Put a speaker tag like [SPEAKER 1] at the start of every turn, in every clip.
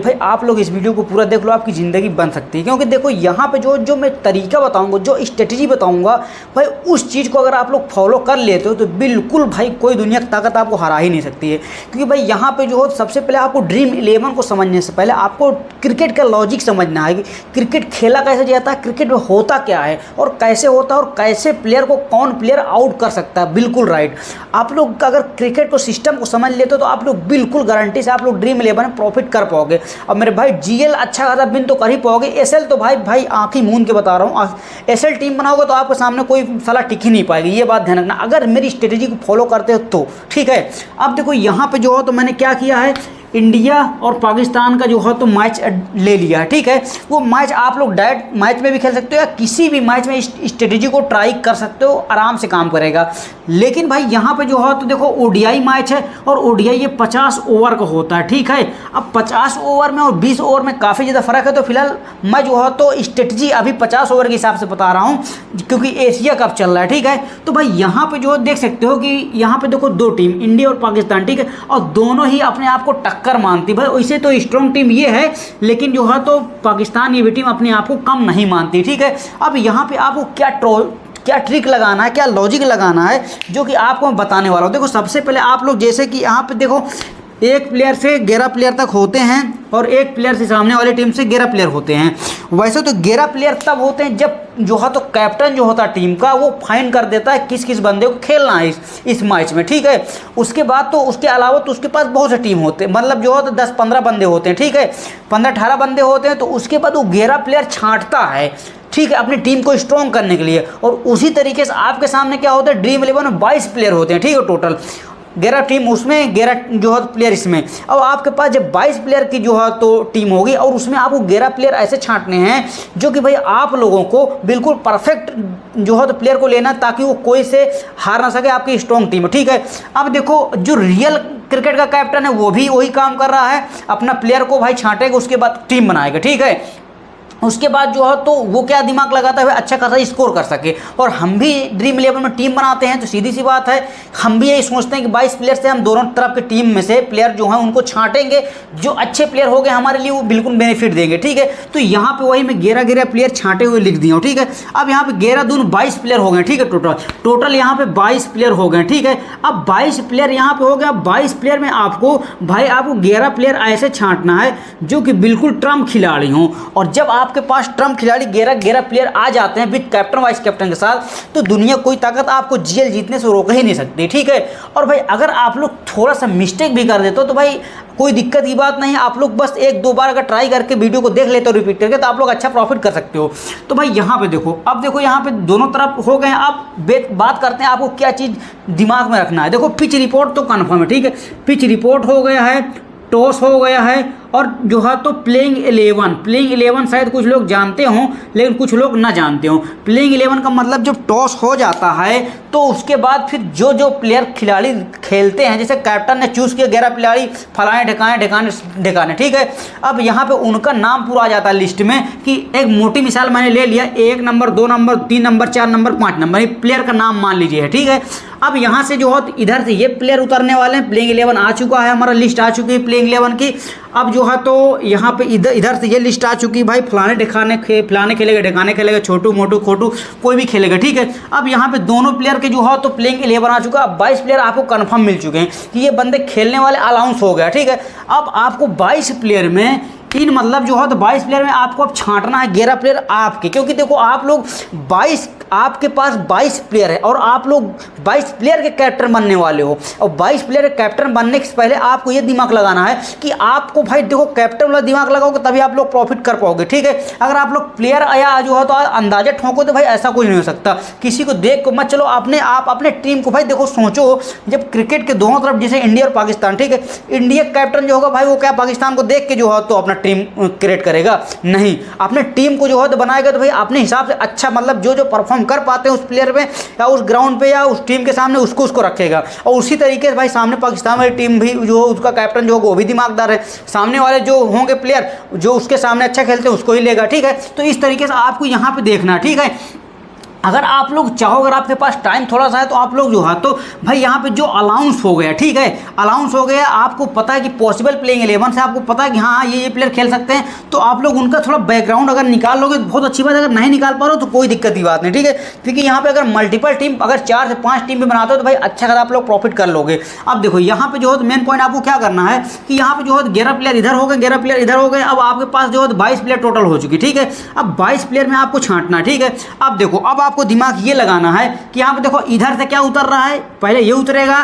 [SPEAKER 1] भाई आप लोग इस वीडियो को पूरा देख लो, आपकी ज़िंदगी बन सकती है। क्योंकि देखो यहाँ पे जो मैं तरीका बताऊँगा, जो स्ट्रेटजी बताऊँगा भाई, उस चीज़ को अगर आप लोग फॉलो कर लेते हो तो बिल्कुल भाई कोई दुनिया की ताकत आपको हरा ही नहीं सकती है। क्योंकि भाई यहाँ पे जो हो, सबसे पहले आपको ड्रीम 11 को समझने से पहले आपको क्रिकेट का लॉजिक समझना है कि क्रिकेट खेला कैसे जाता है, क्रिकेट में होता क्या है और कैसे होता है और कैसे प्लेयर को कौन प्लेयर आउट कर सकता है। बिल्कुल राइट, आप लोग अगर क्रिकेट को सिस्टम को समझ लेते हो तो आप लोग बिल्कुल गारंटी से आप लोग ड्रीम 11 में प्रॉफिट कर पाओगे। अब मेरे भाई जीएल अच्छा खासा विन तो कर ही पाओगे, एसएल तो भाई आंखें मूंद के बता रहा हूँ, एसएल टीम बनाओगे तो आपके सामने कोई साला टिक ही नहीं पाएगी। ये बात ध्यान रखना अगर मेरी स्ट्रेटेजी को फॉलो करते हो तो, ठीक है। अब देखो यहाँ पे जो हो तो मैंने क्या किया है, इंडिया और पाकिस्तान का जो है तो मैच ले लिया है, ठीक है। वो मैच आप लोग डायरेक्ट मैच में भी खेल सकते हो या किसी भी मैच में स्ट्रेटेजी को ट्राई कर सकते हो, आराम से काम करेगा। लेकिन भाई यहाँ पे जो है तो देखो ओडीआई मैच है और ओडीआई ये 50 ओवर का होता है, ठीक है। अब 50 ओवर में और 20 ओवर में काफ़ी ज़्यादा फर्क है। तो फिलहाल मैं जो है तो स्ट्रेटजी अभी 50 ओवर के हिसाब से बता रहा हूँ क्योंकि एशिया कप चल रहा है, ठीक है। तो भाई यहाँ पे जो देख सकते हो कि यहाँ पे देखो दो टीम, इंडिया और पाकिस्तान, ठीक है, और दोनों ही अपने आप को टक्कर मानती। भाई वैसे तो स्ट्रॉन्ग टीम ये है, लेकिन जो है तो पाकिस्तान ये भी टीम अपने आप को कम नहीं मानती, ठीक है। अब यहाँ पे आपको क्या ट्रिक लगाना है, क्या लॉजिक लगाना है, जो कि आपको मैं बताने वाला हूँ। देखो सबसे पहले आप लोग जैसे कि यहाँ पे देखो एक प्लेयर से 11 प्लेयर तक होते हैं और एक प्लेयर से सामने वाली टीम से 11 प्लेयर होते हैं। वैसे तो 11 प्लेयर तब होते हैं जब जो है तो कैप्टन जो होता है टीम का वो फाइन कर देता है किस किस बंदे को खेलना है इस मैच में, ठीक है। उसके बाद तो उसके अलावा तो उसके पास बहुत से टीम होते हैं, मतलब जो है तो 10-15 बंदे होते हैं, ठीक है, 15-18 बंदे होते हैं। तो उसके बाद वो 11 प्लेयर छांटता है, ठीक है, अपनी टीम को स्ट्रॉन्ग करने के लिए। और उसी तरीके से आपके सामने क्या होता है, ड्रीम 11 में 22 प्लेयर होते हैं, ठीक है, टोटल 11 टीम उसमें, 11 जो है प्लेयर इसमें। अब आपके पास जब 22 प्लेयर की जो है तो टीम होगी और उसमें आपको 11 प्लेयर ऐसे छांटने हैं जो कि भाई आप लोगों को बिल्कुल परफेक्ट जो है तो प्लेयर को लेना ताकि वो कोई से हार ना सके आपकी स्ट्रॉन्ग टीम, ठीक है। अब देखो जो रियल क्रिकेट का कैप्टन है वो भी वही काम कर रहा है, अपना प्लेयर को भाई छांटेगा, उसके बाद टीम बनाएगा, ठीक है। उसके बाद जो है तो वो क्या दिमाग लगाता है, अच्छा खासा स्कोर कर सके। और हम भी ड्रीम 11 में टीम बनाते हैं तो सीधी सी बात है, हम भी यही सोचते हैं कि 22 प्लेयर से हम दोनों तरफ की टीम में से प्लेयर जो हैं उनको छांटेंगे, जो अच्छे प्लेयर हो गए हमारे लिए वो बिल्कुल बेनिफिट देंगे, ठीक है। तो यहाँ पे वही मैं 11 प्लेयर छांटे हुए लिख दिया हूँ, ठीक है। अब यहाँ पे 11 दून 22 प्लेयर हो गए, ठीक है, टोटल यहाँ पे 22 प्लेयर हो गए, ठीक है। अब 22 प्लेयर यहाँ पे हो गया, 22 प्लेयर में आपको 11 प्लेयर ऐसे छांटना है जो कि बिल्कुल ट्रम्प खिलाड़ी हों। और जब आपके पास ट्रम्प खिलाड़ी 11 प्लेयर आ जाते हैं विद कैप्टन वाइस कैप्टन के साथ, तो दुनिया कोई ताकत आपको जीएल जीतने से रोक ही नहीं सकती, ठीक है। और भाई अगर आप लोग थोड़ा सा मिस्टेक भी कर देते हो तो भाई कोई दिक्कत की बात नहीं, आप लोग बस 1-2 बार अगर ट्राई करके वीडियो को देख लेते हो रिपीट करके तो आप लोग अच्छा प्रॉफिट कर सकते हो। तो भाई यहाँ पे देखो, अब देखो यहाँ पे दोनों तरफ हो गए हैं। अब बात करते हैं आपको क्या चीज़ दिमाग में रखना है। देखो पिच रिपोर्ट तो कन्फर्म है, ठीक है, पिच रिपोर्ट हो गया है, टॉस हो गया है, और जो है तो प्लेइंग 11 शायद कुछ लोग जानते हों लेकिन कुछ लोग ना जानते हों। प्लेइंग 11 का मतलब जब टॉस हो जाता है तो उसके बाद फिर जो प्लेयर खिलाड़ी खेलते हैं, जैसे कैप्टन ने चूज़ किया 11 खिलाड़ी फलाने ढिकाने, ठीक है। अब यहाँ पे उनका नाम पूरा आ जाता है लिस्ट में कि एक मोटी मिसाल मैंने ले लिया, 1 number 2 number 3 number 4 number 5 number, ये प्लेयर का नाम मान लीजिए, ठीक है। अब यहाँ से जो है इधर से ये प्लेयर उतरने वाले हैं, प्लेइंग 11 आ चुका है, हमारा लिस्ट आ चुकी है प्लेइंग 11 की। अब जो है तो यहाँ पे इधर से ये लिस्ट आ चुकी है, भाई फलाने खेलेगा, ढिकाने खेलेगा, छोटू मोटू खोटू कोई भी खेलेगा, ठीक है। अब यहाँ पे दोनों प्लेयर के जो है तो प्लेइंग 11 आ चुका है। अब 22 प्लेयर आपको कंफर्म मिल चुके हैं कि ये बंदे खेलने वाले अलाउंस हो गया, ठीक है। अब आपको 22 प्लेयर में मतलब जो है तो 22 प्लेयर में आपको अब छांटना है 11 प्लेयर आपके, क्योंकि देखो आप लोग 22 आपके पास 22 प्लेयर है और आप लोग 22 प्लेयर के कैप्टन बनने वाले हो। और 22 प्लेयर के कैप्टन बनने से पहले आपको ये दिमाग लगाना है कि आपको भाई देखो कैप्टन वाला दिमाग लगाओगे तभी आप लोग प्रॉफिट कर पाओगे, ठीक है। अगर आप लोग प्लेयर आया जो है तो अंदाजा ठोको तो भाई ऐसा कुछ नहीं हो सकता, किसी को देख को मत चलो, आप अपने टीम को भाई देखो सोचो, जब क्रिकेट के दोनों तरफ जैसे इंडिया और पाकिस्तान, ठीक है, इंडिया कैप्टन जो होगा भाई वो क्या पाकिस्तान को देख के जो है तो अपना टीम क्रिएट करेगा? नहीं, अपने टीम को जो है तो बनाएगा तो भाई अपने हिसाब से अच्छा, मतलब जो परफॉर्म कर पाते हैं उस प्लेयर पे या उस ग्राउंड पे या उस टीम के सामने उसको रखेगा। और उसी तरीके से भाई सामने पाकिस्तान वाली टीम भी जो उसका कैप्टन जो होगा वो भी दिमागदार है, सामने वाले जो होंगे प्लेयर जो उसके सामने अच्छा खेलते हैं उसको ही लेगा, ठीक है। तो इस तरीके से आपको यहाँ पे देखना, ठीक है। अगर आप लोग चाहो, अगर आपके पास टाइम थोड़ा सा है तो आप लोग जो है तो भाई यहाँ पे जो अलाउंस हो गया, ठीक है, अलाउंस हो गया, आपको पता है कि पॉसिबल प्लेइंग 11 से आपको पता है कि हाँ ये प्लेयर खेल सकते हैं, तो आप लोग उनका थोड़ा बैकग्राउंड अगर निकाल लोगे तो बहुत अच्छी बात है। अगर नहीं निकाल पा रहे हो तो कोई दिक्कत की बात नहीं, ठीक है, क्योंकि यहाँ पे अगर मल्टीपल टीम, अगर 4 से 5 टीम में बनाते हो तो भाई अच्छा खासा आप लोग प्रॉफिट कर लोगे। अब देखो यहाँ पे जो है मेन पॉइंट आपको क्या करना है कि यहाँ पे जो है 11 प्लेयर इधर हो गए, 11 प्लेयर इधर हो गए। अब आपके पास जो है 22 प्लेयर टोटल हो चुकी, ठीक है। अब 22 प्लेयर में आपको छांटना, ठीक है। अब देखो, अब आपको दिमाग ये लगाना है कि यहाँ पे देखो इधर से क्या उतर रहा है, पहले ये उतरेगा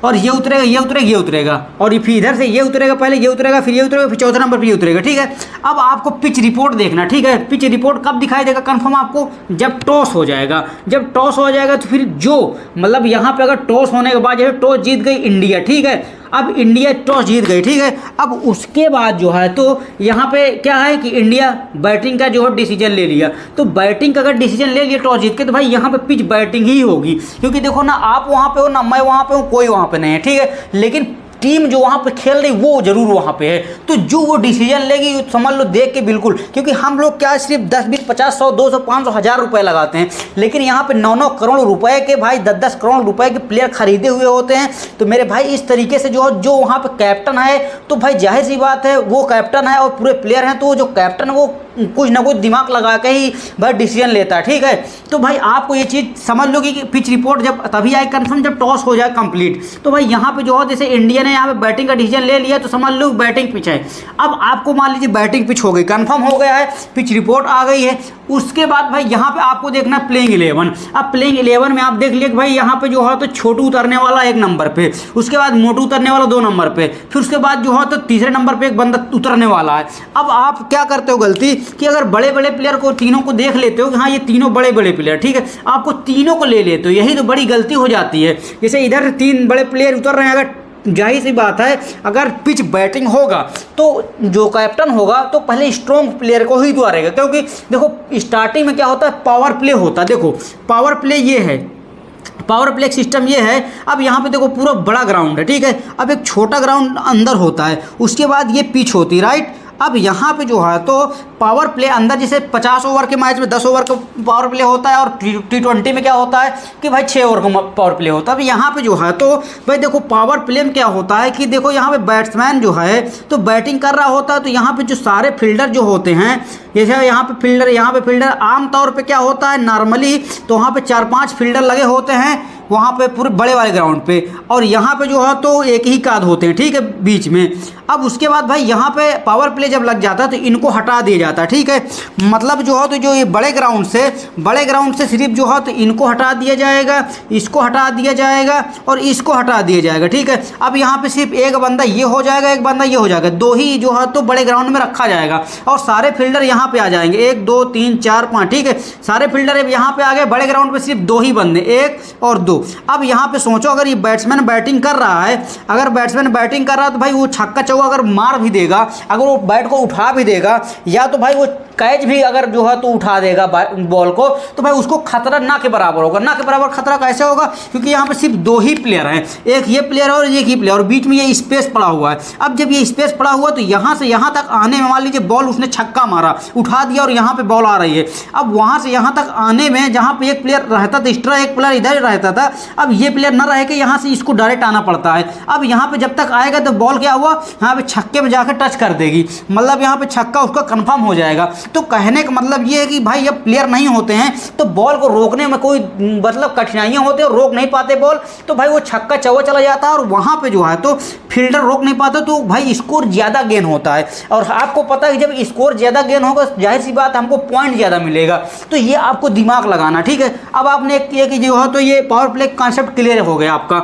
[SPEAKER 1] और ये उतरेगा, ये उतरेगा, ये उतरेगा, और फिर इधर से ये उतरेगा, पहले ये उतरेगा, फिर ये उतरेगा, फिर चौथे नंबर पर ये उतरेगा, ठीक है। अब आपको पिच रिपोर्ट देखना, ठीक है। पिच रिपोर्ट कब दिखाई देगा कंफर्म आपको? जब टॉस हो जाएगा। जब टॉस हो जाएगा तो फिर जो मतलब यहाँ पे अगर टॉस होने के बाद जैसे टॉस जीत गई इंडिया, ठीक है, अब इंडिया टॉस जीत गई, ठीक है। अब उसके बाद जो है तो यहाँ पे क्या है कि इंडिया बैटिंग का जो है डिसीजन ले लिया, तो बैटिंग का अगर डिसीजन ले लिया टॉस जीत के, तो भाई यहाँ पे पिच बैटिंग ही होगी, क्योंकि देखो ना आप वहाँ पे हो ना मैं वहाँ पे हूँ, कोई वहाँ पे नहीं है, ठीक है, लेकिन टीम जो वहाँ पे खेल रही वो जरूर वहाँ पे है, तो जो वो डिसीजन लेगी समझ लो देख के बिल्कुल, क्योंकि हम लोग क्या सिर्फ 10, 20, 50, 100, 200, 500, 1000 रुपए लगाते हैं, लेकिन यहाँ पे 9-9 करोड़ रुपए के भाई 10-10 करोड़ रुपए के प्लेयर खरीदे हुए होते हैं। तो मेरे भाई इस तरीके से जो वहाँ पे कैप्टन है, तो भाई जाहिर सी बात है वो कैप्टन है और पूरे प्लेयर हैं, तो जो कैप्टन है वो कुछ ना कुछ दिमाग लगा के ही भाई डिसीजन लेता है, ठीक है। तो भाई आपको ये चीज़ समझ लो कि पिच रिपोर्ट जब तभी आए कंफर्म जब टॉस हो जाए कंप्लीट। तो भाई यहाँ पे जो है जैसे इंडिया ने यहाँ पे बैटिंग का डिसीजन ले लिया, तो समझ लो बैटिंग पिच है। अब आपको मान लीजिए बैटिंग पिच हो गई, कंफर्म हो गया है, पिच रिपोर्ट आ गई है। उसके बाद भाई यहाँ पे आपको देखना है प्लेइंग 11। अब प्लेइंग 11 में आप देख लिए कि भाई यहाँ पे जो है तो छोटू उतरने वाला 1 नंबर पे, उसके बाद मोटू उतरने वाला 2 नंबर पे, फिर उसके बाद जो है तो तीसरे नंबर पे एक बंदा उतरने वाला है। अब आप क्या करते हो गलती कि अगर बड़े बड़े प्लेयर को तीनों को देख लेते हो कि हाँ ये तीनों बड़े बड़े प्लेयर, ठीक है, आपको तीनों को ले लेते हो, यही तो बड़ी गलती हो जाती है। जैसे इधर 3 बड़े प्लेयर उतर रहे हैं, अगर जाहिर सी बात है अगर पिच बैटिंग होगा तो जो कैप्टन होगा तो पहले स्ट्रॉन्ग प्लेयर को ही उतारेगा, क्योंकि देखो स्टार्टिंग में क्या होता है पावर प्ले होता है। देखो पावर प्ले ये है, पावर प्ले सिस्टम ये है। अब यहाँ पे देखो पूरा बड़ा ग्राउंड है, ठीक है, अब एक छोटा ग्राउंड अंदर होता है, उसके बाद ये पिच होती है, राइट। अब यहाँ पे जो है तो पावर प्ले अंदर, जैसे 50 ओवर के मैच में 10 ओवर का पावर प्ले होता है और T20 में क्या होता है कि भाई 6 ओवर का पावर प्ले होता है। अब यहाँ पे जो है तो भाई देखो पावर प्ले में क्या होता है कि देखो यहाँ पे बैट्समैन जो है तो बैटिंग कर रहा होता है, तो यहाँ पे जो सारे फील्डर जो होते हैं, जैसे यहाँ पे फील्डर आमतौर पे क्या होता है नॉर्मली, तो वहाँ पे 4-5 फील्डर लगे होते हैं वहाँ पे पूरे बड़े वाले ग्राउंड पे, और यहाँ पे जो है तो एक ही काद होते हैं, ठीक है, बीच में। अब उसके बाद भाई यहाँ पे पावर प्ले जब लग जाता है तो इनको हटा दिया जाता है, ठीक है, मतलब जो है तो जो ये बड़े ग्राउंड से सिर्फ जो है तो इनको हटा दिया जाएगा, इसको हटा दिया जाएगा और इसको हटा दिया जाएगा, ठीक है। अब यहाँ पे सिर्फ एक बंदा ये हो जाएगा, एक बंदा ये हो जाएगा, 2 ही जो है तो बड़े ग्राउंड में रखा जाएगा और सारे फील्डर यहाँ पे आ जाएंगे, 1 2 3 4 5, ठीक है, सारे फील्डर यहाँ पे आ गए। बड़े ग्राउंड पे सिर्फ 2 ही बंदे, 1 और 2। अब यहाँ पे सोचो अगर ये बैट्समैन बैटिंग कर रहा है, अगर बैट्समैन बैटिंग कर रहा है तो भाई वो छक्का चौका अगर मार भी देगा, अगर वो बैट को उठा भी देगा, या तो भाई वो कैच भी अगर जो है तो उठा देगा बॉल को, तो भाई उसको खतरा ना के बराबर होगा। ना के बराबर खतरा कैसे होगा? क्योंकि यहाँ पे सिर्फ 2 ही प्लेयर हैं, एक ये प्लेयर और एक ही प्लेयर, और बीच में ये स्पेस पड़ा हुआ है। अब जब ये स्पेस पड़ा हुआ तो यहाँ से यहाँ तक आने में मान लीजिए बॉल उसने छक्का मारा, उठा दिया और यहाँ पे बॉल आ रही है। अब वहाँ से यहाँ तक आने में जहाँ पे एक प्लेयर रहता था एक्स्ट्रा, एक प्लेयर इधर रहता था, अब ये प्लेयर ना रह के यहाँ से इसको डायरेक्ट आना पड़ता है। अब यहाँ पे जब तक आएगा तो बॉल क्या हुआ, यहाँ पे छक्के में जाकर टच कर देगी, मतलब यहाँ पे छक्का उसका कंफर्म हो जाएगा। तो कहने का मतलब ये है कि भाई जब प्लेयर नहीं होते हैं तो बॉल को रोकने में कोई मतलब कठिनाइयाँ होती है, रोक नहीं पाते बॉल, तो भाई वो छक्का चौका चला जाता है और वहाँ पे जो है तो फील्डर रोक नहीं पाते, तो भाई स्कोर ज़्यादा गेन होता है। और आपको पता है कि जब स्कोर ज़्यादा गेन होगा जाहिर सी बात हमको पॉइंट ज़्यादा मिलेगा, तो ये आपको दिमाग लगाना, ठीक है। अब आपने एक किया कि जो है तो ये पावर प्ले कॉन्सेप्ट क्लियर हो गया आपका।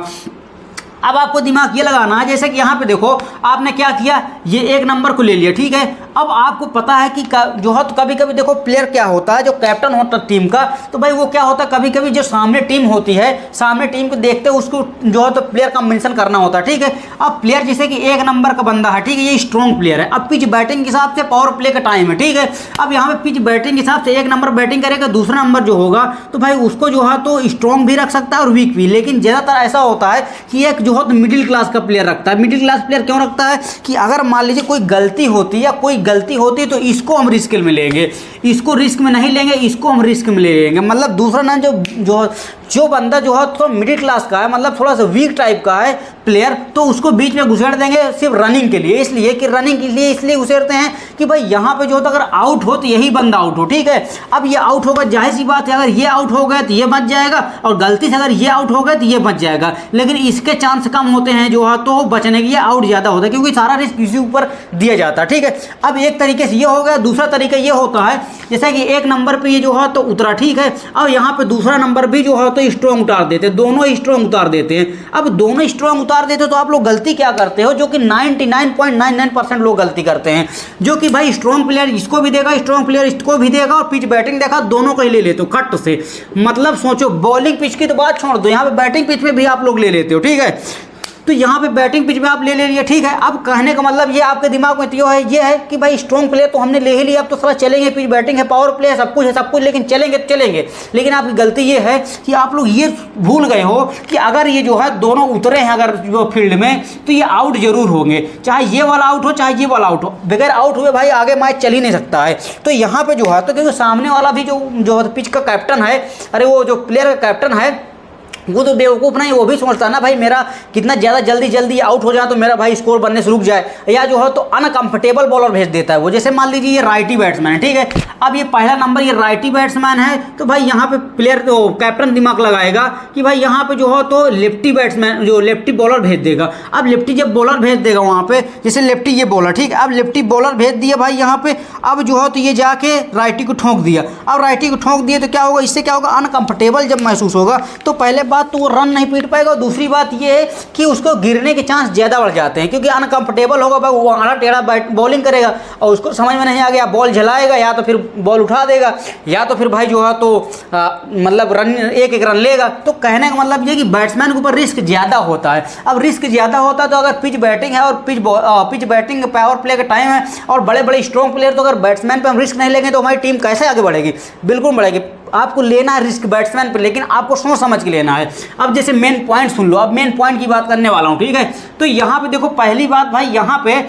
[SPEAKER 1] अब आपको दिमाग ये लगाना है, जैसे कि यहाँ पे देखो आपने क्या किया, ये 1 नंबर को ले लिया, ठीक है। अब आपको पता है कि जो है तो कभी कभी देखो प्लेयर क्या होता है, जो कैप्टन होता है टीम का, तो भाई वो क्या होता है कभी कभी जो सामने टीम होती है, सामने टीम को देखते हुए उसको जो है तो प्लेयर का मेंशन करना होता है, ठीक है। अब प्लेयर जैसे कि 1 नंबर का बंदा है, ठीक है, ये स्ट्रॉन्ग प्लेयर है। अब पिच बैटिंग के हिसाब से पावर प्ले का टाइम है, ठीक है। अब यहाँ पे पिच बैटिंग के हिसाब से 1 नंबर बैटिंग करेगा, दूसरा नंबर जो होगा तो भाई उसको जो है तो स्ट्रॉन्ग भी रख सकता है और वीक भी, लेकिन ज़्यादातर ऐसा होता है कि एक जो है तो मिडिल क्लास का प्लेयर रखता है। मिडिल क्लास प्लेयर क्यों रखता है कि अगर मान लीजिए कोई गलती होती है या कोई गलती होती है तो इसको हम रिस्क में लेंगे, इसको रिस्क में नहीं लेंगे, इसको हम रिस्क में ले लेंगे। मतलब दूसरा ना जो बंदा जो है थोड़ा मिडिल क्लास का है, मतलब थोड़ा सा वीक टाइप का है प्लेयर, तो उसको बीच में घुसेड़ देंगे सिर्फ रनिंग के लिए, इसलिए कि रनिंग के लिए इसलिए घुसेड़ते हैं कि भाई यहाँ पे जो होता अगर आउट हो तो यही बंदा आउट हो, ठीक है। अब ये आउट होगा, जाहिर सी बात है अगर ये आउट हो गया तो ये बच जाएगा, और गलती से अगर ये आउट हो गया तो ये बच जाएगा, लेकिन इसके चांस कम होते हैं जो है तो बचने की, आउट ज़्यादा होता है क्योंकि सारा रिस्क इसी ऊपर दिया जाता है, ठीक है। अब एक तरीके से ये हो गया, दूसरा तरीका ये होता है जैसा कि एक नंबर पर ये जो है तो उतरा, ठीक है। अब यहाँ पर दूसरा नंबर भी जो है तो स्ट्रॉन्ग उतार देते हैं, दोनों स्ट्रॉन्ग उतार देते हैं। अब दोनों स्ट्रॉन्ग उतार देते तो आप लोग गलती क्या करते हो, जो कि 99.99% लोग गलती करते हैं, जो कि भाई स्ट्रॉन्ग प्लेयर इसको भी देगा, स्ट्रॉन्ग प्लेयर इसको भी देगा, और पिच बैटिंग देखा दोनों को ही ले लेते हो खट से। मतलब सोचो, बॉलिंग पिच की तो बात छोड़ दो, यहाँ पे बैटिंग पिच में भी आप लोग ले लेते हो, ठीक है। तो यहाँ पे बैटिंग पिच में आप ले लिए, ठीक है। अब कहने का मतलब ये आपके दिमाग में तो ये है कि भाई स्ट्रॉन्ग प्लेयर तो हमने ले ही लिया, अब तो सारा चलेंगे, पिच बैटिंग है, पावर प्ले है, सब कुछ, लेकिन चलेंगे तो चलेंगे। लेकिन आपकी गलती ये है कि आप लोग ये भूल गए हो कि अगर ये जो है दोनों उतरे हैं अगर जो फील्ड में, तो ये आउट जरूर होंगे, चाहे ये वाला आउट हो चाहे ये वाला आउट हो, बगैर आउट हुए भाई आगे मैच चल ही नहीं सकता है। तो यहाँ पे जो है तो क्योंकि सामने वाला भी जो पिच का कैप्टन है, अरे वो जो प्लेयर का कैप्टन है वो तो बेवकूफ़ नहीं, वो भी सोचता है ना भाई मेरा कितना ज़्यादा जल्दी आउट हो जाए तो मेरा भाई स्कोर बनने से रुक जाए, या जो है तो अनकंफर्टेबल बॉलर भेज देता है वो। जैसे मान लीजिए ये राइटी बैट्समैन है, ठीक है। अब ये पहला नंबर ये राइटी बैट्समैन है, तो भाई यहाँ पे प्लेयर तो कैप्टन दिमाग लगाएगा कि भाई यहाँ पे जो है तो लेफ्टी बैट्समैन जो लेफ्टी बॉलर भेज देगा। अब लेफ्टी जब बॉलर भेज देगा वहाँ पे, जैसे लेफ्टी ये बॉलर, ठीक है। अब लेफ्टी बॉलर भेज दिया भाई यहाँ पे, अब जो है तो ये जाके राइटी को ठोंक दिया। अब राइटी को ठोंक दिया तो क्या होगा, इससे क्या होगा, अनकंफर्टेबल जब महसूस होगा तो पहले बात तो वो रन नहीं पीट पाएगा, और दूसरी बात ये है कि उसको गिरने के चांस ज़्यादा बढ़ जाते हैं क्योंकि अनकंफर्टेबल होगा भाई, वो आड़ा टेढ़ा बॉलिंग करेगा और उसको समझ में नहीं आ गया, बॉल झलाएगा या तो फिर बॉल उठा देगा, या तो फिर भाई जो है तो मतलब रन एक रन लेगा। तो कहने का मतलब ये कि बैट्समैन के ऊपर रिस्क ज़्यादा होता है। अब रिस्क ज़्यादा होता है तो अगर पिच बैटिंग है और पिच बैटिंग पावर प्ले का टाइम है और बड़े बड़े स्ट्रॉन्ग प्लेयर, तो अगर बैट्समैन पर हम रिस्क नहीं लेंगे तो हमारी टीम कैसे आगे बढ़ेगी, बिल्कुल बढ़ेगी। आपको लेना है रिस्क बैट्समैन पे, लेकिन आपको सोच समझ के लेना है। अब जैसे मेन पॉइंट सुन लो, अब मेन पॉइंट की बात करने वाला हूँ, ठीक है। तो यहाँ पे देखो पहली बात भाई, यहाँ पे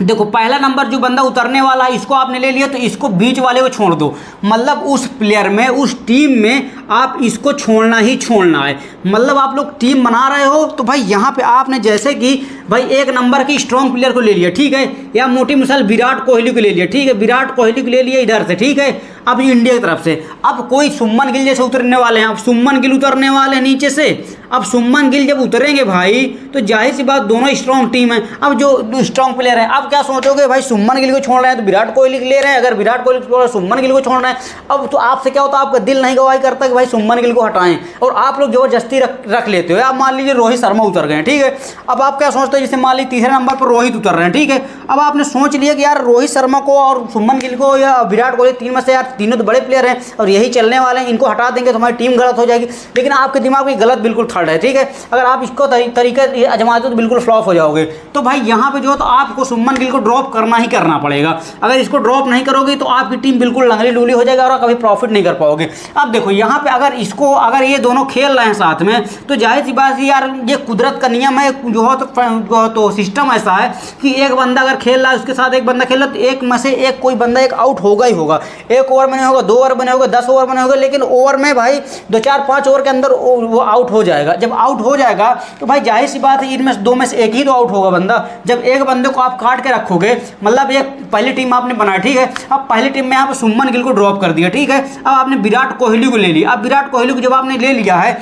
[SPEAKER 1] देखो पहला नंबर जो बंदा उतरने वाला है इसको आपने ले लिया, तो इसको बीच वाले को छोड़ दो। मतलब उस प्लेयर में, उस टीम में आप इसको छोड़ना ही छोड़ना है। मतलब आप लोग टीम बना रहे हो तो भाई यहाँ पे आपने जैसे कि भाई एक नंबर की स्ट्रॉन्ग प्लेयर को ले लिया, ठीक है, या मोटी मिसाल विराट कोहली को ले लिया, ठीक है, विराट कोहली को ले लिया इधर से, ठीक है। अब इंडिया की तरफ से अब कोई सुमन गिल जैसे उतरने वाले हैं, अब सुमन गिल उतरने वाले हैं नीचे से। अब सुमन गिल जब उतरेंगे भाई तो जाहिर सी बात दोनों स्ट्रॉन्ग टीम है। अब जो स्ट्रॉन्ग प्लेयर है, अब क्या सोचोगे भाई सुमन गिल को छोड़ रहे हैं तो विराट कोहली को ले रहे हैं, अगर विराट कोहली को सुमन गिल को छोड़ रहे हैं, अब तो आपसे क्या होता है, आपका दिल नहीं गवाही करता कि भाई सुमन गिल को हटाएं, और आप लोग जबरदस्ती रख लेते हो। आप मान लीजिए रोहित शर्मा उतर गए, ठीक है। अब आप क्या सोचते हो, जैसे मान लीजिए तीसरे नंबर पर रोहित उतर रहे हैं, ठीक है। अब आपने सोच लिया कि यार रोहित शर्मा को और सुमन गिल को या विराट कोहली, तीन में से यार तीनों तो बड़े प्लेयर हैं और यही चलने वाले हैं, इनको हटा देंगे तो हमारी टीम गलत हो जाएगी। लेकिन आपके दिमाग में गलत बिल्कुल थर्ड है, ठीक है। अगर आप इसको तरीका आजमाते हो तो बिल्कुल फ्लॉप हो जाओगे। तो भाई यहाँ पे जो है तो आपको सुमन गिल को ड्रॉप करना ही करना पड़ेगा। अगर इसको ड्रॉप नहीं करोगे तो आपकी टीम बिल्कुल लंगड़ी लूली हो जाएगा और कभी प्रॉफिट नहीं कर पाओगे। अब देखो यहाँ पे अगर ये दोनों खेल रहे हैं साथ में, तो जाहिर सी बात यार ये कुदरत का नियम है, जो हो तो सिस्टम ऐसा है कि एक बंदा अगर खेल रहा है उसके साथ एक बंदा खेल रहा है तो एक में से एक कोई बंदा एक आउट होगा ही होगा। एक ओवर में नहीं होगा, 2 ओवर में नहीं होगा, 10 ओवर में नहीं होगा, लेकिन ओवर में भाई 2, 4, 5 ओवर के अंदर वो आउट हो जाएगा। जब आउट हो जाएगा तो भाई जाहिर सी बात है इनमें 2 में से एक ही तो आउट होगा बंदा। जब एक बंदे को आप काट के रखोगे, मतलब एक पहली टीम आपने बनाया, ठीक है। अब पहली टीम में आप सुमन गिल को ड्रॉप कर दिया, ठीक है। अब आपने विराट कोहली को ले लिया। अब विराट कोहली को जब आपने ले लिया है,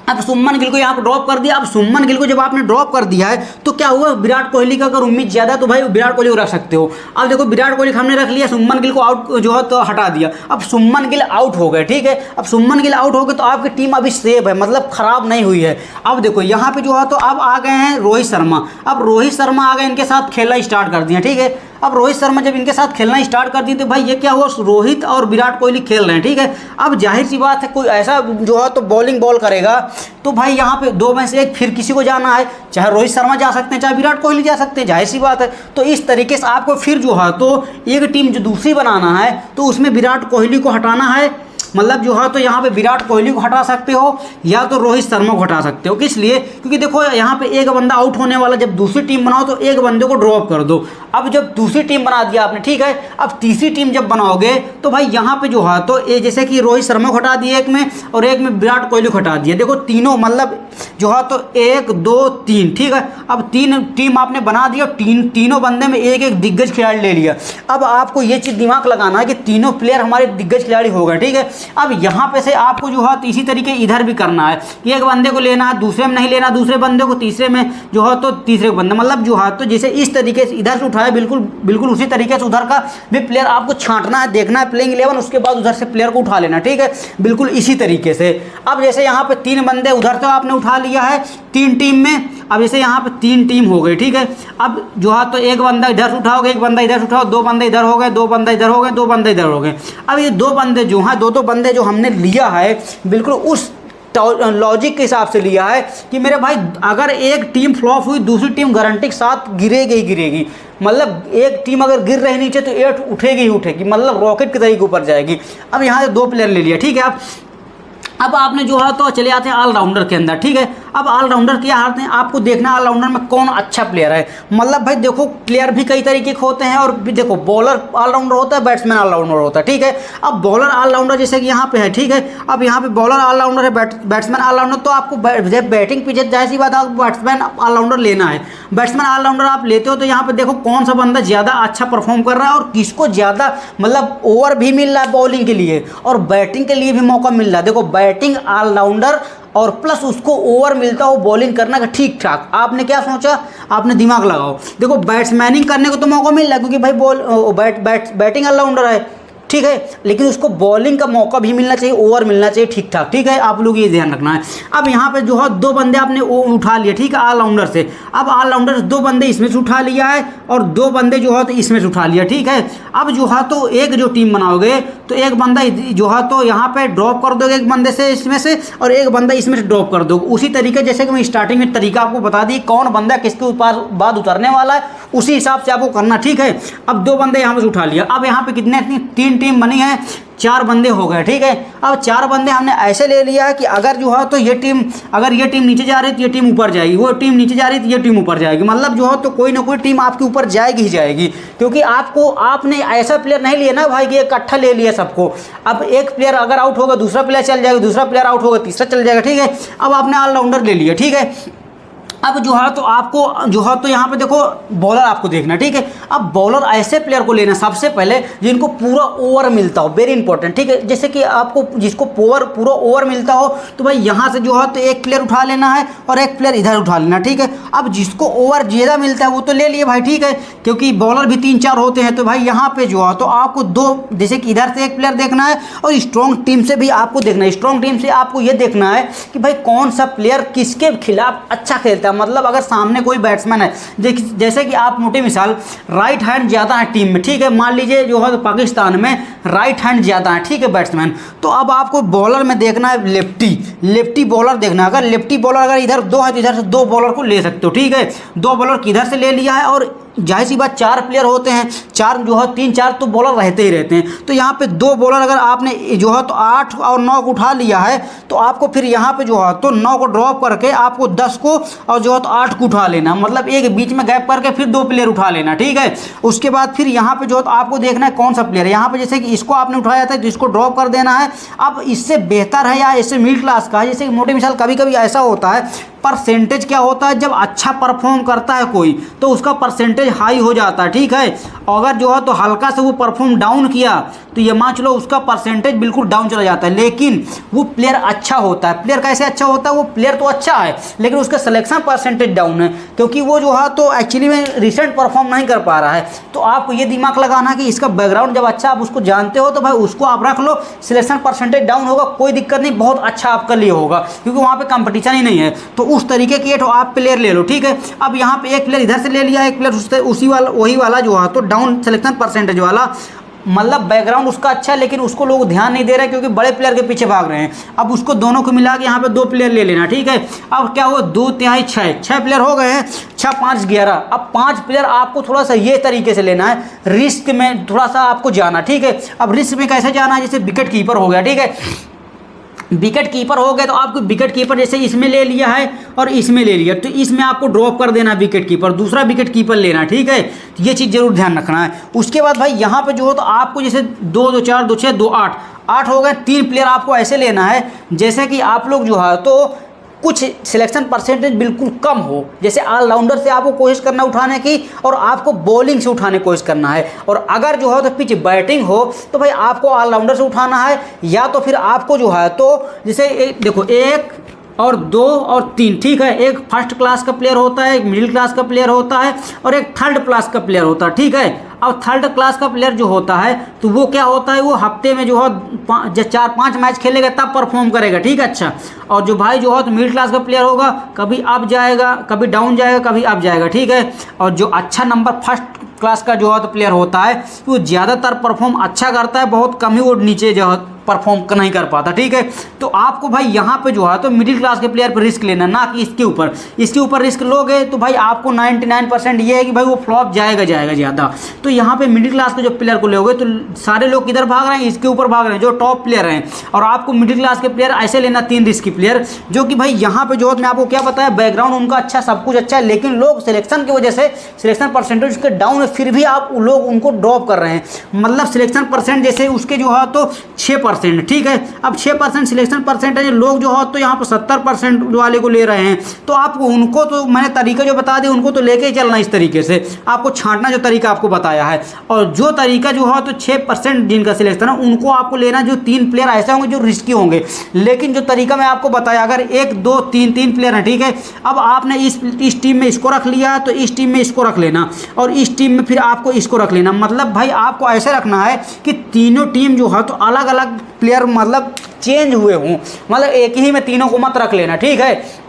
[SPEAKER 1] अब सुमन गिल को यहाँ पर ड्रॉप कर दिया। अब सुमन गिल को जब आपने ड्रॉप कर दिया है तो क्या हुआ, विराट कोहली का अगर उम्मीद ज़्यादा है तो भाई विराट कोहली को रख सकते हो। अब देखो विराट कोहली हमने रख लिया, सुमन गिल को आउट जो है तो हटा दिया। अब सुमन गिल आउट हो गए, ठीक है। अब सुमन गिल आउट हो गए तो आपकी टीम अभी सेफ है, मतलब खराब नहीं हुई है। अब देखो यहाँ पे जो है तो अब आ गए हैं रोहित शर्मा। अब रोहित शर्मा आ गए, इनके साथ खेलना स्टार्ट कर दिया, ठीक है। अब रोहित शर्मा जब इनके साथ खेलना स्टार्ट कर दिए तो भाई ये क्या हुआ, रोहित और विराट कोहली खेल रहे हैं, ठीक है। अब जाहिर सी बात है कोई ऐसा जो है तो बॉल करेगा तो भाई यहाँ पे 2 में से एक फिर किसी को जाना है, चाहे रोहित शर्मा जा सकते हैं, चाहे विराट कोहली जा सकते हैं, जाहिर सी बात है। तो इस तरीके से आपको फिर जो है तो एक टीम जो दूसरी बनाना है तो उसमें विराट कोहली को हटाना है। मतलब जो है तो यहाँ पे विराट कोहली को हटा सकते हो या तो रोहित शर्मा को हटा सकते हो। किस लिए, क्योंकि देखो यहाँ पे एक बंदा आउट होने वाला, जब दूसरी टीम बनाओ तो एक बंदे को ड्रॉप कर दो। अब जब दूसरी टीम बना दिया आपने, ठीक है, अब तीसरी टीम जब बनाओगे तो भाई यहाँ पे जो है तो ये जैसे कि रोहित शर्मा को हटा दिए एक में और एक में विराट कोहली को हटा दिया। देखो तीनों मतलब जो है तो 1 2 3, ठीक है। अब 3 टीम आपने बना दिया, तीनों बंदे में एक एक दिग्गज खिलाड़ी ले लिया। अब आपको ये चीज़ दिमाग लगाना है कि तीनों प्लेयर हमारे दिग्गज खिलाड़ी हो गए, ठीक है। अब यहाँ पे से आपको जो है तो इसी तरीके इधर भी करना है कि एक बंदे को लेना है, दूसरे में नहीं लेना, दूसरे बंदे को तीसरे में जो है तो तीसरे बंदे, मतलब जो है तो जैसे इस तरीके से इधर से उठाया, बिल्कुल बिल्कुल उसी तरीके से उधर का भी प्लेयर आपको छांटना है, देखना है प्लेइंग 11, उसके बाद उधर से प्लेयर को उठा लेना, ठीक है, बिल्कुल इसी तरीके से। अब जैसे यहाँ पे 3 बंदे उधर से आपने उठा लिया है 3 टीम में, अब जैसे यहाँ पे 3 टीम हो गई, ठीक है। अब जो है तो एक बंदा इधर से उठाओगे, एक बंदा इधर से उठाओ, 2 बंदे इधर हो गए, 2 बंदे इधर हो गए, 2 बंदे इधर हो गए। अब ये 2 बंदे जो हैं, 2 बंदे जो हमने लिया है बिल्कुल उस लॉजिक के हिसाब से लिया है कि मेरे भाई अगर एक टीम फ्लॉप हुई दूसरी टीम गारंटी के साथ गिरेगी ही गिरेगी। मतलब एक टीम अगर गिर रही नीचे तो 8 उठेगी ही उठेगी, मतलब रॉकेट के तरीके ऊपर जाएगी। अब यहाँ से 2 प्लेयर ले लिया, ठीक है। अब आपने जो है तो चले आते हैं ऑलराउंडर के अंदर, ठीक है। अब ऑलराउंडर क्या हालत है, आपको देखना है ऑलराउंडर में कौन अच्छा प्लेयर है। मतलब भाई देखो प्लेयर भी कई तरीके के होते हैं और भी देखो बॉलर ऑलराउंडर होता है, बैट्समैन ऑलराउंडर होता है, ठीक है। अब बॉलर ऑलराउंडर जैसे कि यहाँ पे है, ठीक है। अब यहाँ पे बॉलर ऑलराउंडर है, बैट्समैन ऑलराउंडर, तो आपको जब बैटिंग पे जाहिर सी बात है आपको बैट्समैन ऑलराउंडर लेना है। बैट्समैन ऑलराउंडर आप लेते हो तो यहाँ पे देखो कौन सा बंदा ज़्यादा अच्छा परफॉर्म कर रहा है और किसको ज़्यादा मतलब ओवर भी मिल रहा है बॉलिंग के लिए और बैटिंग के लिए भी मौका मिल रहा है। देखो बैटिंग ऑलराउंडर और प्लस उसको ओवर मिलता हो बॉलिंग करना का ठीक ठाक। आपने क्या सोचा, आपने दिमाग लगाओ, देखो बैट्समैनिंग करने को तो मौका मिल रहा है क्योंकि भाई बैटिंग ऑलराउंडर है, ठीक है, लेकिन उसको बॉलिंग का मौका भी मिलना चाहिए, ओवर मिलना चाहिए ठीक ठाक, ठीक है। आप लोग ये ध्यान रखना है। अब यहाँ पे जो है 2 बंदे आपने उठा लिए, ठीक है, ऑलराउंडर से। अब ऑलराउंडर 2 बंदे इसमें से उठा लिया है और 2 बंदे जो है तो इसमें से उठा लिया, ठीक है। अब जो है तो एक जो टीम बनाओगे तो एक बंदा जो है तो यहाँ पे ड्रॉप कर दोगे एक बंदे से इसमें से और एक बंदा इसमें से ड्रॉप कर दोगे। उसी तरीके जैसे कि मैं स्टार्टिंग में तरीका आपको बता दी कौन बंदा किसके ऊपर बाद उतरने वाला है, उसी हिसाब से आपको करना, ठीक है। अब 2 बंदे यहाँ पे उठा लिया। अब यहाँ पे कितने 3 टीम बनी है, 4 बंदे हो गए, ठीक है। अब 4 बंदे हमने ऐसे ले लिया है कि अगर जो है तो ये टीम अगर ये टीम नीचे जा रही है तो ये टीम ऊपर जाएगी, वो टीम नीचे जा रही है तो ये टीम ऊपर जाएगी। मतलब जो है तो कोई ना कोई टीम आपके ऊपर जाएगी ही जाएगी क्योंकि आपने ऐसा प्लेयर नहीं लिया ना भाई कि इकट्ठा ले लिया सबको। अब एक प्लेयर अगर आउट होगा दूसरा प्लेयर चल जाएगा, दूसरा प्लेयर आउट होगा तीसरा चल जाएगा, ठीक है। अब आपने ऑलराउंडर ले लिया, ठीक है। अब जो है तो आपको जो है तो यहाँ पे देखो बॉलर आपको देखना, ठीक है। अब बॉलर ऐसे प्लेयर को लेना सबसे पहले जिनको पूरा ओवर मिलता हो, वेरी इंपॉर्टेंट, ठीक है। जैसे कि आपको जिसको पूरा ओवर मिलता हो तो भाई यहाँ से जो है तो एक प्लेयर उठा लेना है और एक प्लेयर इधर उठा लेना, ठीक है। अब जिसको ओवर ज़्यादा मिलता है वो तो ले लिए भाई, ठीक है, क्योंकि बॉलर भी 3-4 होते हैं। तो भाई यहाँ पे जो है तो आपको 2 जैसे कि इधर से एक प्लेयर देखना है और स्ट्रॉन्ग टीम से भी आपको देखना है। स्ट्रॉन्ग टीम से आपको ये देखना है कि भाई कौन सा प्लेयर किसके खिलाफ अच्छा खेलता है। मतलब अगर सामने कोई बैट्समैन है जैसे कि आप मोटी मिसाल राइट हैंड ज़्यादा है टीम में, ठीक है, मान लीजिए जो है तो पाकिस्तान में राइट हैंड ज़्यादा है, ठीक है, बैट्समैन। तो अब आपको बॉलर में देखना है लेफ्टी बॉलर देखना है। अगर लेफ्टी बॉलर अगर इधर 2 है तो इधर से 2 बॉलर को ले सकते हो, ठीक है। 2 बॉलर किधर से ले लिया है और जाहिर सी बात 4 प्लेयर होते हैं, 4 जो है 3-4 तो बॉलर रहते ही रहते हैं। तो यहाँ पे 2 बॉलर अगर आपने जो है तो 8 और 9 को उठा लिया है तो आपको फिर यहाँ पे जो है तो 9 को ड्रॉप करके आपको 10 को और जो है तो 8 को उठा लेना, मतलब एक बीच में गैप करके फिर 2 प्लेयर उठा लेना, ठीक है। उसके बाद फिर यहाँ पे जो है तो आपको देखना है कौन सा प्लेयर है। यहाँ पे जैसे कि इसको आपने उठाया था तो इसको ड्रॉप कर देना है। अब इससे बेहतर है या इससे मिडिल क्लास का है, जैसे कि मोटी मिसाल कभी कभी ऐसा होता है परसेंटेज क्या होता है, जब अच्छा परफॉर्म करता है कोई तो उसका परसेंटेज हाई हो जाता है, ठीक है। अगर जो है तो हल्का से वो परफॉर्म डाउन किया तो ये मान चलो उसका परसेंटेज बिल्कुल डाउन चला जाता है। लेकिन वो प्लेयर अच्छा होता है। प्लेयर कैसे अच्छा होता है, वो प्लेयर तो अच्छा है लेकिन उसका सिलेक्शन परसेंटेज डाउन है क्योंकि वो जो है तो एक्चुअली में रिसेंट परफॉर्म नहीं कर पा रहा है। तो आपको ये दिमाग लगाना कि इसका बैकग्राउंड जब अच्छा आप उसको जानते हो तो भाई उसको आप रख लो। सिलेक्शन परसेंटेज डाउन होगा कोई दिक्कत नहीं, बहुत अच्छा आपके लिए होगा क्योंकि वहाँ पे कंपटीशन ही नहीं है। तो उस तरीके की तो आप प्लेयर ले लो, ठीक है। अब यहाँ पे एक प्लेयर इधर से ले लिया, एक प्लेयर उसी वाला वही वाला जो है तो डाउन सिलेक्शन परसेंटेज वाला, मतलब बैकग्राउंड उसका अच्छा है लेकिन उसको लोग ध्यान नहीं दे रहे क्योंकि बड़े प्लेयर के पीछे भाग रहे हैं। अब उसको दोनों को मिला के यहाँ पे 2 प्लेयर ले लेना, ठीक है। अब क्या हुआ 2 तिहाई 6 प्लेयर हो गए हैं, 6 5 11। अब 5 प्लेयर आपको थोड़ा सा ये तरीके से लेना है, रिस्क में थोड़ा सा आपको जाना, ठीक है। अब रिस्क में कैसे जाना है, जैसे विकेट कीपर हो गया, ठीक है। विकेट कीपर हो गए तो आपको विकेट कीपर जैसे इसमें ले लिया है और इसमें ले लिया, तो इसमें आपको ड्रॉप कर देना विकेट कीपर, दूसरा विकेट कीपर लेना, ठीक है। तो ये चीज़ जरूर ध्यान रखना है। उसके बाद भाई यहाँ पे जो हो तो आपको जैसे 2 2 4 2 6 2 8 8 हो गए, 3 प्लेयर आपको ऐसे लेना है जैसे कि आप लोग जो है तो कुछ सिलेक्शन परसेंटेज बिल्कुल कम हो, जैसे ऑलराउंडर से आपको कोशिश करना उठाने की और आपको बॉलिंग से उठाने की कोशिश करना है। और अगर जो है तो पिच बैटिंग हो तो भाई आपको ऑलराउंडर से उठाना है, या तो फिर आपको जो है तो जैसे देखो 1 और 2 और 3, ठीक है। एक फर्स्ट क्लास का प्लेयर होता है, एक मिडिल क्लास का प्लेयर होता है और एक थर्ड क्लास का प्लेयर होता है, ठीक है। अब थर्ड क्लास का प्लेयर जो होता है तो वो क्या होता है, वो हफ्ते में जो है 4-5 मैच खेलेगा तब परफॉर्म करेगा, ठीक है। अच्छा, और जो भाई जो है तो मिडिल क्लास का प्लेयर होगा, कभी अप जाएगा, कभी डाउन जाएगा, कभी अप जाएगा, ठीक है। और जो अच्छा नंबर फर्स्ट क्लास का जो है तो प्लेयर होता है वो ज़्यादातर परफॉर्म अच्छा करता है, बहुत कम ही वो नीचे जो है परफॉर्म नहीं कर पाता, ठीक है। तो आपको भाई यहाँ पे जो है तो मिडिल क्लास के प्लेयर पर रिस्क लेना, ना कि इसके ऊपर रिस्क लोगे तो भाई आपको 99% ये है कि भाई वो फ्लॉप जाएगा ज़्यादा। तो यहाँ पे मिडिल क्लास के जो प्लेयर को लोगे तो सारे लोग किधर भाग रहे हैं, इसके ऊपर भाग रहे हैं जो टॉप प्लेयर हैं। और आपको मिडिल क्लास के प्लेयर ऐसे लेना 3 रिस्की प्लेयर, जो कि भाई यहाँ पे जो मैं आपको क्या बताया, बैकग्राउंड उनका अच्छा, सब कुछ अच्छा है, लेकिन लोग सिलेक्शन की वजह से सिलेक्शन परसेंटेज उसके डाउन है, फिर भी आप लोग उनको ड्रॉप कर रहे हैं। मतलब सिलेक्शन परसेंट जैसे उसके जो है तो 6%, ठीक है। अब 6% सिलेक्शन परसेंटेज लोग जो हो तो यहाँ पर 70% वाले को ले रहे हैं, तो आपको उनको तो मैंने तरीका जो बता दिया उनको तो लेके ही चलना, इस तरीके से आपको छांटना जो तरीका आपको बताया है। और जो तरीका जो हो तो 6% जिनका सिलेक्शन है उनको आपको लेना, जो 3 प्लेयर ऐसे होंगे जो रिस्की होंगे। लेकिन जो तरीका मैं आपको बताया, अगर 1 2 3 प्लेयर हैं, ठीक है। अब आपने इस टीम में इसको रख लिया तो इस टीम में इसको रख लेना और इस टीम में फिर आपको इसको रख लेना। मतलब भाई आपको ऐसे रखना है कि तीनों टीम जो है तो अलग अलग प्लेयर मतलब चेंज हुए हों, मतलब एक ही में तीनों को मत रख लेना, ठीक है।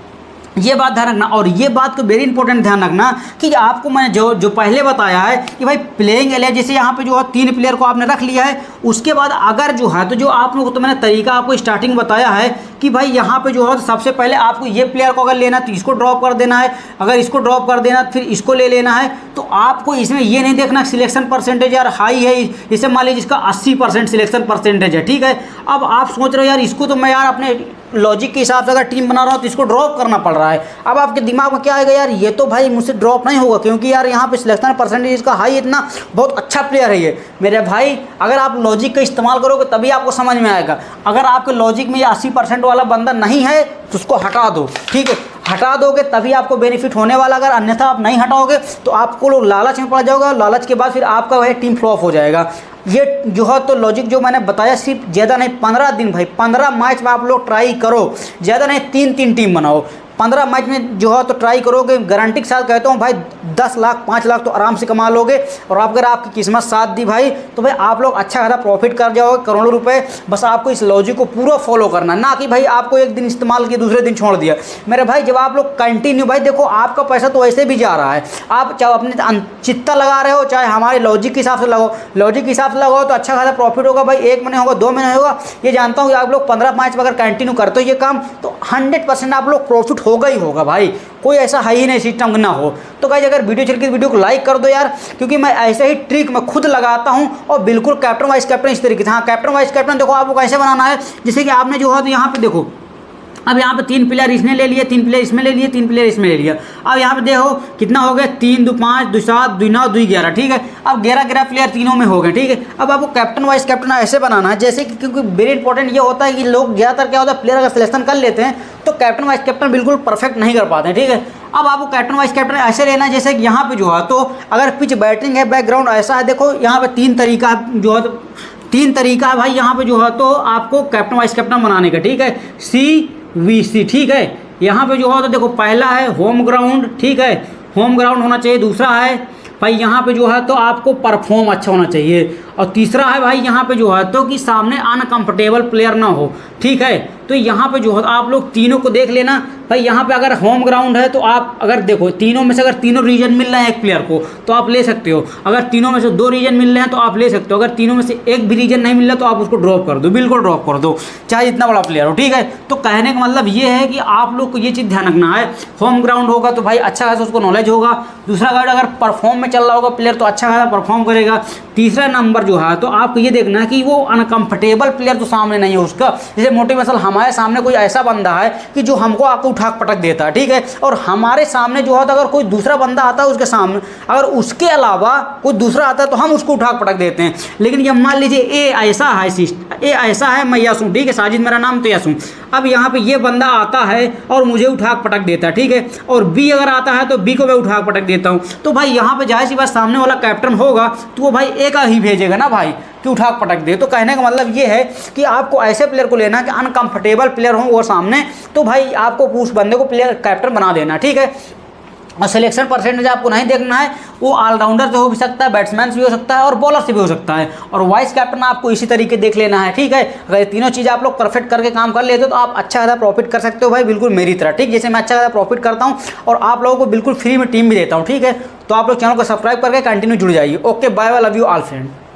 [SPEAKER 1] ये बात ध्यान रखना। और ये बात तो वेरी इंपॉर्टेंट ध्यान रखना कि आपको मैंने जो पहले बताया है कि भाई प्लेइंग 11 जैसे यहाँ पे जो है 3 प्लेयर को आपने रख लिया है, उसके बाद अगर जो है तो जो आप लोग तो मैंने तरीका आपको स्टार्टिंग बताया है कि भाई यहाँ पे जो है सबसे पहले आपको ये प्लेयर को अगर लेना तो इसको ड्रॉप कर देना है, अगर इसको ड्रॉप कर देना फिर इसको ले लेना है। तो आपको इसमें ये नहीं देखना सिलेक्शन परसेंटेज यार हाई है, इसे मान लीजिए इसका 80% सिलेक्शन परसेंटेज है, ठीक है। अब आप सोच रहे हो यार इसको तो मैं यार अपने लॉजिक के हिसाब से अगर टीम बना रहा हूँ तो इसको ड्रॉप करना पड़ रहा है। अब आपके दिमाग में क्या आएगा, यार ये तो भाई मुझसे ड्रॉप नहीं होगा क्योंकि यार यहाँ पे सिलेक्शन परसेंटेज इसका हाई, इतना बहुत अच्छा प्लेयर है ये। मेरे भाई अगर आप लॉजिक का इस्तेमाल करोगे तभी आपको समझ में आएगा। अगर आपके लॉजिक में ये 80% वाला बंदा नहीं है तो उसको हटा दो, ठीक है। हटा दोगे तभी आपको बेनिफिट होने वाला, अगर अन्यथा आप नहीं हटाओगे तो आपको लोग लालच में पड़ जाओगे, लालच के बाद फिर आपका वह टीम फ्लॉप हो जाएगा। ये जो है तो लॉजिक जो मैंने बताया सिर्फ ज़्यादा नहीं 15 दिन भाई 15 मैच में आप लोग ट्राई करो, ज़्यादा नहीं 3 टीम बनाओ। 15 मैच में जो है तो ट्राई करोगे, गारंटी के साथ कहता हूँ भाई 10 लाख 5 लाख तो आराम से कमा लोगे। और अगर आपकी किस्मत साथ दी भाई तो भाई आप लोग अच्छा खासा प्रॉफिट कर जाओगे, करोड़ों रुपए। बस आपको इस लॉजिक को पूरा फॉलो करना, ना कि भाई आपको एक दिन इस्तेमाल किया दूसरे दिन छोड़ दिया। मेरे भाई जब आप लोग कंटिन्यू, भाई देखो आपका पैसा तो वैसे भी जा रहा है, आप चाहे अपने चित्ता लगा रहे हो चाहे हमारे लॉजिक के हिसाब से लगाओ, लॉजिक के हिसाब से लगाओ तो अच्छा खासा प्रॉफिट होगा भाई। 1 महीने होगा, 2 महीने होगा, ये जानता हूँ कि आप लोग 15 मैच में अगर कंटिन्यू करते हो ये काम तो 100% आप लोग प्रॉफिट होगा ही होगा भाई। कोई ऐसा है ही नहीं सिस्टम ना हो। तो गाइस अगर वीडियो चल के वीडियो को लाइक कर दो यार, क्योंकि मैं ऐसे ही ट्रिक मैं खुद लगाता हूं और बिल्कुल कैप्टन वाइस कैप्टन इस तरीके से। हाँ, कैप्टन वाइस कैप्टन देखो आपको कैसे बनाना है, जैसे कि आपने जो है तो यहाँ पे देखो, अब यहाँ पे 3 प्लेयर इसने ले लिए, 3 प्लेयर इसमें ले लिए, 3 प्लेयर इसमें ले लिया। अब यहाँ पे देखो कितना हो गया, 3 2 5 2 7 2 9 2 11, ठीक है। अब 11 प्लेयर तीनों में हो गए, ठीक है। अब आपको कैप्टन वाइस कैप्टन ऐसे बनाना है जैसे कि, क्योंकि वेरी इंपॉर्टेंट ये होता है कि लोग ज़्यादातर क्या होता है प्लेयर अगर सिलेक्शन कर लेते हैं तो कैप्टन वाइस कैप्टन बिल्कुल परफेक्ट नहीं कर पाते हैं, ठीक है। अब आपको कैप्टन वाइस कैप्टन ऐसे लेना है जैसे कि यहाँ पे जो है तो अगर पिच बैटिंग है, बैकग्राउंड ऐसा है, देखो यहाँ पे 3 तरीका जो है तो 3 तरीका है भाई यहाँ पे जो है तो आपको कैप्टन वाइस कैप्टन बनाने का, ठीक है। CVC, ठीक है। यहाँ पे जो है तो देखो पहला है होम ग्राउंड, ठीक है, होम ग्राउंड होना चाहिए। दूसरा है भाई यहाँ पे जो है तो आपको परफॉर्म अच्छा होना चाहिए। और तीसरा है भाई यहाँ पे जो है तो कि सामने अनकंफर्टेबल प्लेयर ना हो, ठीक है। तो यहाँ पे जो है आप लोग तीनों को देख लेना भाई। यहाँ पे अगर होम ग्राउंड है तो आप अगर देखो तीनों में से अगर तीनों रीजन मिल रहे हैं एक प्लेयर को तो आप ले सकते हो, अगर तीनों में से 2 रीजन मिल रहे हैं तो आप ले सकते हो, अगर तीनों में से एक भी रीजन नहीं मिल रहा तो आप उसको ड्रॉप कर दो, बिल्कुल ड्रॉप कर दो, चाहे जितना बड़ा प्लेयर हो, ठीक है। तो कहने का मतलब ये है कि आप लोग को ये चीज़ ध्यान रखना है, होम ग्राउंड होगा तो भाई अच्छा खासा उसको नॉलेज होगा। दूसरा गाइड अगर परफॉर्म में चल रहा होगा प्लेयर तो अच्छा खासा परफॉर्म करेगा। तीसरा नंबर जो है तो आपको ये देखना है कि वो अनकंफर्टेबल प्लेयर तो सामने नहीं है उसका। जैसे मोटिवेशनल हमारे सामने कोई ऐसा बंदा है कि जो हमको आके उठा पटक देता है, ठीक है, और हमारे सामने जो है तो अगर कोई दूसरा बंदा आता है उसके सामने, अगर उसके अलावा कोई दूसरा आता है तो हम उसको उठा पटक देते हैं। लेकिन ये मान लीजिए ए ऐसा है, मैं यस हूँ, ठीक है, साजिद मेरा नाम तो यस हूँ। अब यहाँ पे ये बंदा आता है और मुझे उठा पटक देता है, ठीक है, और बी अगर आता है तो बी को मैं उठा पटक देता हूँ, तो भाई यहाँ पे जाहिर सी बात सामने वाला कैप्टन होगा तो वो भाई एक ही भेजेगा ना भाई कि उठा पटक दे। तो कहने का मतलब ये है कि आपको ऐसे प्लेयर को लेना कि अनकंफर्टेबल प्लेयर हो वो सामने, तो भाई आपको उस बंदे को प्लेयर कैप्टन बना देना, ठीक है। और सिलेक्शन परसेंटेज आपको नहीं देखना है, वो ऑलराउंडर से हो भी सकता है, बैट्समैन से भी हो सकता है और बॉलर से भी हो सकता है, और वाइस कैप्टन आपको इसी तरीके देख लेना है, ठीक है। अगर ये तीनों चीज़ आप लोग परफेक्ट करके काम कर लेते हो तो आप अच्छा ज़्यादा प्रॉफिट कर सकते हो भाई, बिल्कुल मेरी तरह, ठीक। जैसे मैं अच्छा ज़्यादा प्रॉफिट करता हूँ और आप लोगों को बिल्कुल फ्री में टीम भी देता हूँ, ठीक है। तो आप लोग चैनल को सब्सक्राइब करके कंटिन्यू जुड़ जाइए। Okay, bye bye, love you all friend.